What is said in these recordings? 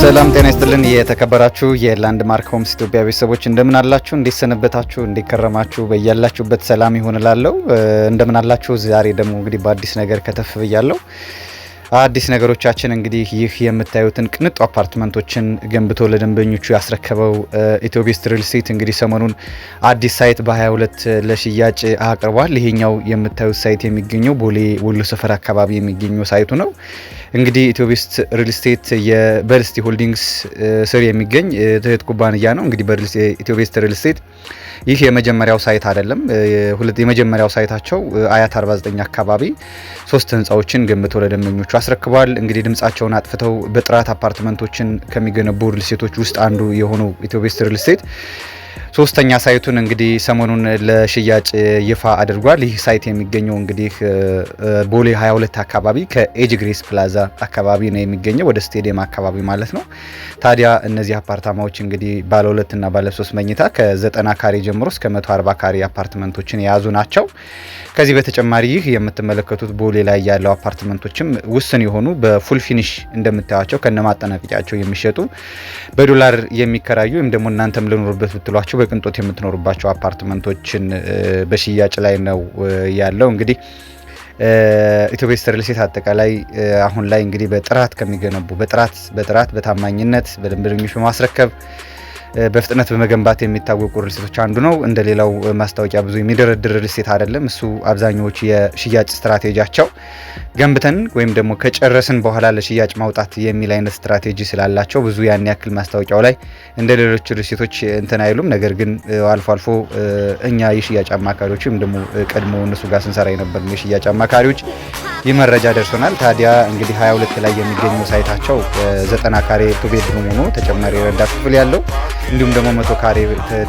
ሰላም ጤና ይስጥልን። የተከበራችሁ የላንድማርክ ሆምስ ኢትዮጵያ ቤተሰቦች እንደምን አላችሁ? እንዴት ሰነበታችሁ? እንዴት ከረማችሁ? በያላችሁበት ሰላም ይሁን እላለሁ። እንደምን አላችሁ? ዛሬ ደግሞ እንግዲህ በአዲስ ነገር ከተፍ ብያለሁ። አዲስ ነገሮቻችን እንግዲህ ይህ የምታዩትን ቅንጡ አፓርትመንቶችን ገንብቶ ለደንበኞቹ ያስረከበው ኢትዮቤስት ሪል ስቴት እንግዲህ ሰሞኑን አዲስ ሳይት በ22 ለሽያጭ አቅርቧል። ይሄኛው የምታዩት ሳይት የሚገኘው ቦሌ ወሎ ሰፈር አካባቢ የሚገኘው ሳይቱ ነው። እንግዲህ ኢትዮቤስት ሪል ስቴት የበልስቲ ሆልዲንግስ ስር የሚገኝ እህት ኩባንያ ነው። እንግዲህ ኢትዮቤስት ሪል ስቴት ይህ የመጀመሪያው ሳይት አይደለም። የመጀመሪያው ሳይታቸው አያት 49 አካባቢ 3 ህንጻዎችን ገንብተው ለደንበኞቹ አስረክቧል። እንግዲህ ድምጻቸውን አጥፍተው በጥራት አፓርትመንቶችን ከሚገነቡ ሪል ስቴቶች ውስጥ አንዱ የሆነው ኢትዮቤስት ሪል ስቴት ሶስተኛ ሳይቱን እንግዲህ ሰሞኑን ለሽያጭ ይፋ አድርጓል። ይህ ሳይት የሚገኘው እንግዲህ ቦሌ 22 አካባቢ ከኤጅ ግሬስ ፕላዛ አካባቢ ነው የሚገኘው፣ ወደ ስቴዲየም አካባቢ ማለት ነው። ታዲያ እነዚህ አፓርታማዎች እንግዲህ ባለ 2 እና ባለ 3 መኝታ ከ90 ካሬ ጀምሮ እስከ 140 ካሬ አፓርትመንቶችን የያዙ ናቸው። ከዚህ በተጨማሪ ይህ የምትመለከቱት ቦሌ ላይ ያለው አፓርትመንቶችም ውስን የሆኑ በፉል ፊኒሽ እንደምታዩቸው ከነማጠናቀቂያቸው የሚሸጡ በዶላር የሚከራዩ ወይም ደግሞ እናንተም ልኖሩበት ብትሏቸው በቅንጦት የምትኖሩባቸው አፓርትመንቶችን በሽያጭ ላይ ነው ያለው። እንግዲህ ኢትዮቤስት ሪል ስቴት አጠቃላይ አሁን ላይ እንግዲህ በጥራት ከሚገነቡ በጥራት በታማኝነት በደንበኞች በማስረከብ በፍጥነት በመገንባት የሚታወቁ ሪል ስቴቶች አንዱ ነው። እንደሌላው ማስታወቂያ ብዙ የሚደረድር ሪል ስቴት አይደለም። እሱ አብዛኛዎቹ የሽያጭ ስትራቴጂያቸው ገንብተን ወይም ደግሞ ከጨረስን በኋላ ለሽያጭ ማውጣት የሚል አይነት ስትራቴጂ ስላላቸው ብዙ ያን ያክል ማስታወቂያው ላይ እንደ ሌሎች ሪል ስቴቶች እንትን አይሉም። ነገር ግን አልፎ አልፎ እኛ የሽያጭ አማካሪዎች ወይም ደግሞ ቀድሞ እነሱ ጋር ስንሰራ የነበርን የሽያጭ አማካሪዎች ይህ መረጃ ደርሶናል። ታዲያ እንግዲህ 22 ላይ የሚገኘው ሳይታቸው 90 ካሬ ቱ ቤድሩም ሆኖ ተጨማሪ ረዳት ክፍል ያለው እንዲሁም ደግሞ 100 ካሬ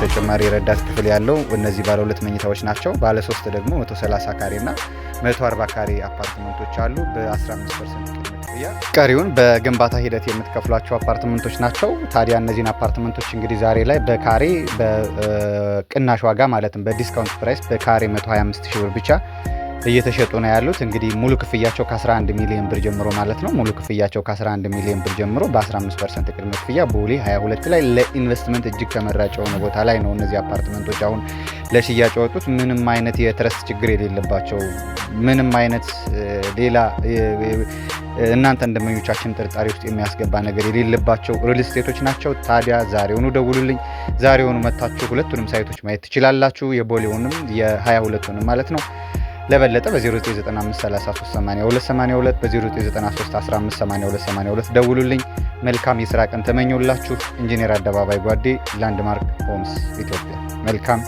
ተጨማሪ ረዳት ክፍል ያለው እነዚህ ባለ 2 መኝታዎች ናቸው። ባለ 3 ደግሞ 130 ካሬ እና 140 ካሬ አፓርትመንቶች አሉ። በ15% ቅድመ ክፍያ ቀሪውን በግንባታ ሂደት የምትከፍሏቸው አፓርትመንቶች ናቸው። ታዲያ እነዚህን አፓርትመንቶች እንግዲህ ዛሬ ላይ በካሬ በቅናሽ ዋጋ ማለትም በዲስካውንት ፕራይስ በካሬ 125 ሺህ ብር ብቻ እየተሸጡ ነው ያሉት። እንግዲህ ሙሉ ክፍያቸው ከ11 ሚሊዮን ብር ጀምሮ ማለት ነው። ሙሉ ክፍያቸው ከ11 ሚሊዮን ብር ጀምሮ በ15% ቅድመ ክፍያ ቦሌ 22 ላይ ለኢንቨስትመንት እጅግ ተመራጭ የሆነ ቦታ ላይ ነው እነዚህ አፓርትመንቶች አሁን ለሽያጭ የወጡት። ምንም አይነት የትረስት ችግር የሌለባቸው፣ ምንም አይነት ሌላ እናንተ ደንበኞቻችን ጥርጣሬ ውስጥ የሚያስገባ ነገር የሌለባቸው ሪል ስቴቶች ናቸው። ታዲያ ዛሬውኑ ደውሉልኝ። ዛሬውኑ መታችሁ ሁለቱንም ሳይቶች ማየት ትችላላችሁ። የቦሌውንም የ22ቱንም ማለት ነው። ለበለጠ በ0995338282 በ0993158282 ደውሉልኝ። መልካም የስራ ቀን ተመኘውላችሁ። ኢንጂነር አደባባይ ጓዴ፣ ላንድማርክ ሆምስ ኢትዮጵያ። መልካም